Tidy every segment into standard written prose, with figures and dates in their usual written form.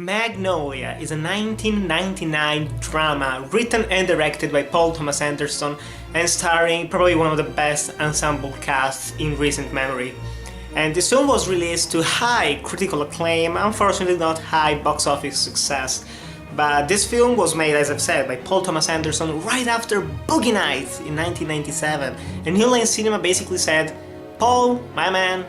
Magnolia is a 1999 drama written and directed by Paul Thomas Anderson and starring probably one of the best ensemble casts in recent memory. And this film was released to high critical acclaim, unfortunately not high box office success. But this film was made, as I've said, by Paul Thomas Anderson right after Boogie Nights in 1997. And New Line Cinema basically said, Paul, my man,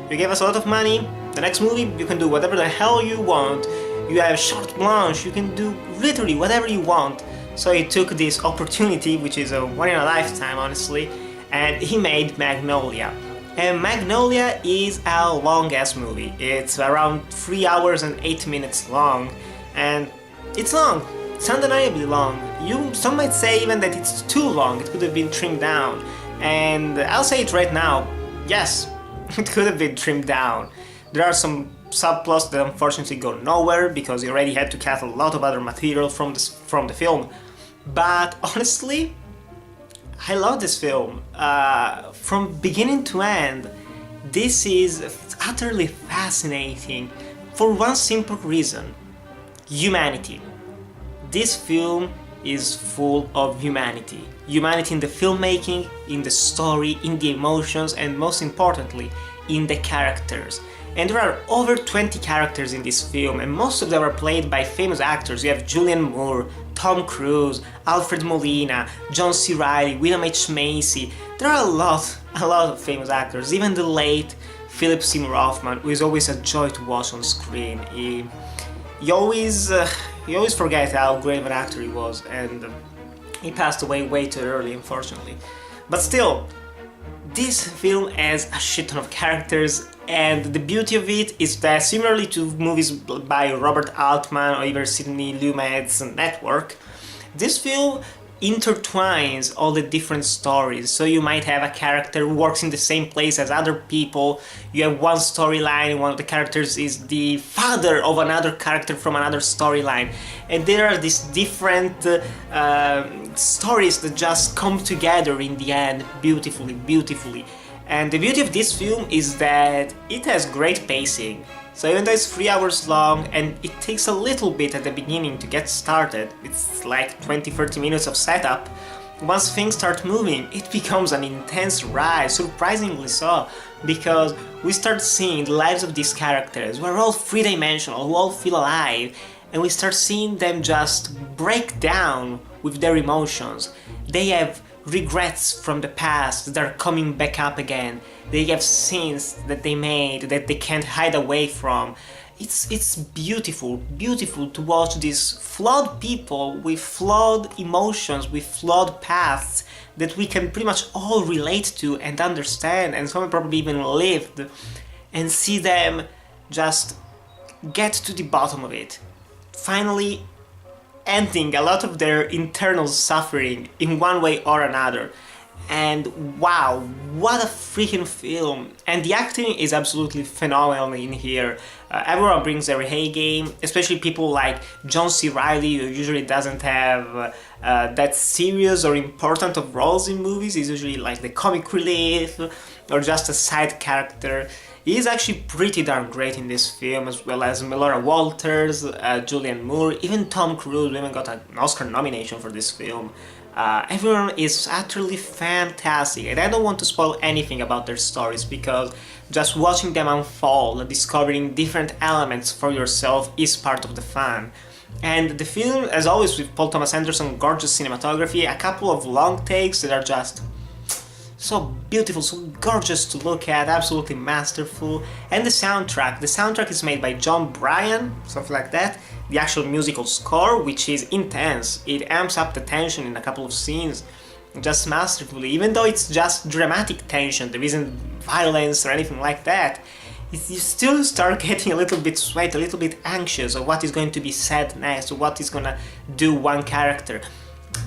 you gave us a lot of money, the next movie you can do whatever the hell you want. You have carte blanche, you can do literally whatever you want. So he took this opportunity, which is a one in a lifetime honestly, and he made Magnolia. And Magnolia is a long-ass movie. It's around 3 hours and 8 minutes long, and it's long. It's undeniably long. Some might say even that it's too long, it could have been trimmed down. And I'll say it right now, yes, it could have been trimmed down. There are some subplots that unfortunately go nowhere because you already had to cut a lot of other material from the film. But honestly, I love this film. From beginning to end, this is utterly fascinating for one simple reason: humanity. This film is full of humanity. Humanity in the filmmaking, in the story, in the emotions, and most importantly, in the characters. And there are over 20 characters in this film, and most of them are played by famous actors. You have Julianne Moore, Tom Cruise, Alfred Molina, John C. Reilly, William H. Macy. There are a lot of famous actors. Even the late Philip Seymour Hoffman, who is always a joy to watch on screen. You always forget how great of an actor he was, and he passed away way too early, unfortunately. But still, this film has a shit ton of characters, and the beauty of it is that, similarly to movies by Robert Altman or even Sidney Lumet's Network, this film intertwines all the different stories. So you might have a character who works in the same place as other people. You have one storyline, and one of the characters is the father of another character from another storyline. And there are these different stories that just come together in the end beautifully. And the beauty of this film is that it has great pacing. So even though it's 3 hours long and it takes a little bit at the beginning to get started, it's like 20-30 minutes of setup, once things start moving, it becomes an intense ride, surprisingly so, because we start seeing the lives of these characters who are all three-dimensional, who all feel alive, and we start seeing them just break down with their emotions. They have regrets from the past that are coming back up again. They have sins that they made that they can't hide away from. It's beautiful to watch these flawed people with flawed emotions, with flawed paths that we can pretty much all relate to and understand, and some probably even lived, and see them just get to the bottom of it. Finally ending a lot of their internal suffering in one way or another. And wow, what a freaking film! And the acting is absolutely phenomenal in here. Everyone brings their A game, especially people like John C. Reilly, who usually doesn't have that serious or important of roles in movies. He's usually like the comic relief or just a side character. He is actually pretty darn great in this film, as well as Melora Walters, Julianne Moore, even Tom Cruise, who even got an Oscar nomination for this film. Everyone is utterly fantastic, and I don't want to spoil anything about their stories, because just watching them unfold, discovering different elements for yourself is part of the fun. And the film, as always with Paul Thomas Anderson, gorgeous cinematography, a couple of long takes that are just so beautiful, so gorgeous to look at, absolutely masterful. And the soundtrack is made by John Bryan, something like that. The actual musical score, which is intense, it amps up the tension in a couple of scenes just masterfully. Even though it's just dramatic tension, there isn't violence or anything like that, you still start getting a little bit sweaty, a little bit anxious of what is going to be said next, or what is gonna do one character.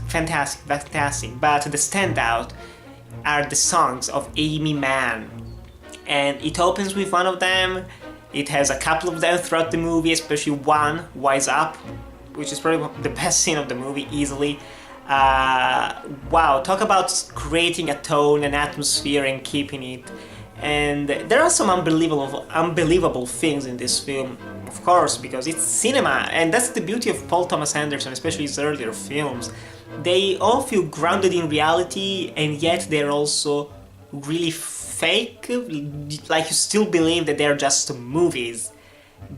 Fantastic. But the standout are the songs of Amy Mann, and it opens with one of them. It has a couple of them throughout the movie, especially one, Wise Up, which is probably the best scene of the movie easily. Wow, talk about creating a tone, an atmosphere, and keeping it. And there are some unbelievable things in this film, of course, because it's cinema, and that's the beauty of Paul Thomas Anderson, especially his earlier films. They all feel grounded in reality, and yet they're also really fake, like you still believe that they're just movies.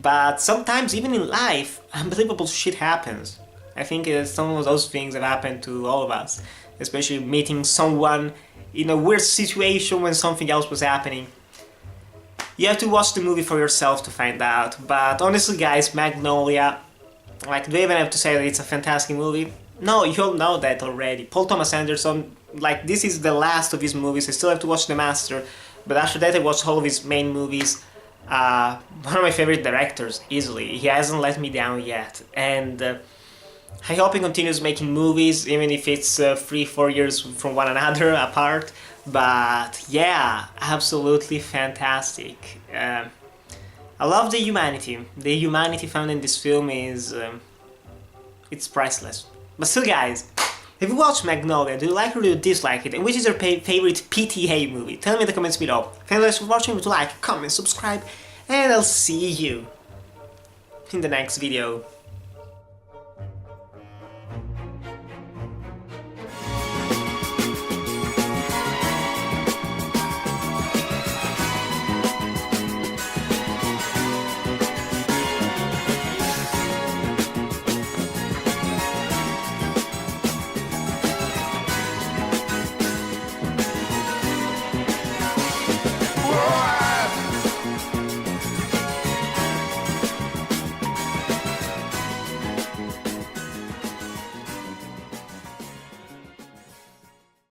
But sometimes, even in life, unbelievable shit happens. I think some of those things have happened to all of us, especially meeting someone in a weird situation when something else was happening. You have to watch the movie for yourself to find out, but honestly guys, Magnolia, like, do I even have to say that it's a fantastic movie? No, you all know that already. Paul Thomas Anderson, like, this is the last of his movies. I still have to watch The Master, but after that I watched all of his main movies. One of my favorite directors, easily. He hasn't let me down yet, and I hope he continues making movies, even if it's 3-4 years from one another apart. But yeah, absolutely fantastic. I love the humanity. The humanity found in this film is it's priceless. But still, guys, if you watch Magnolia, do you like or do you dislike it? And which is your favorite PTA movie? Tell me in the comments below. Thanks for watching. If you like, comment, subscribe, and I'll see you in the next video.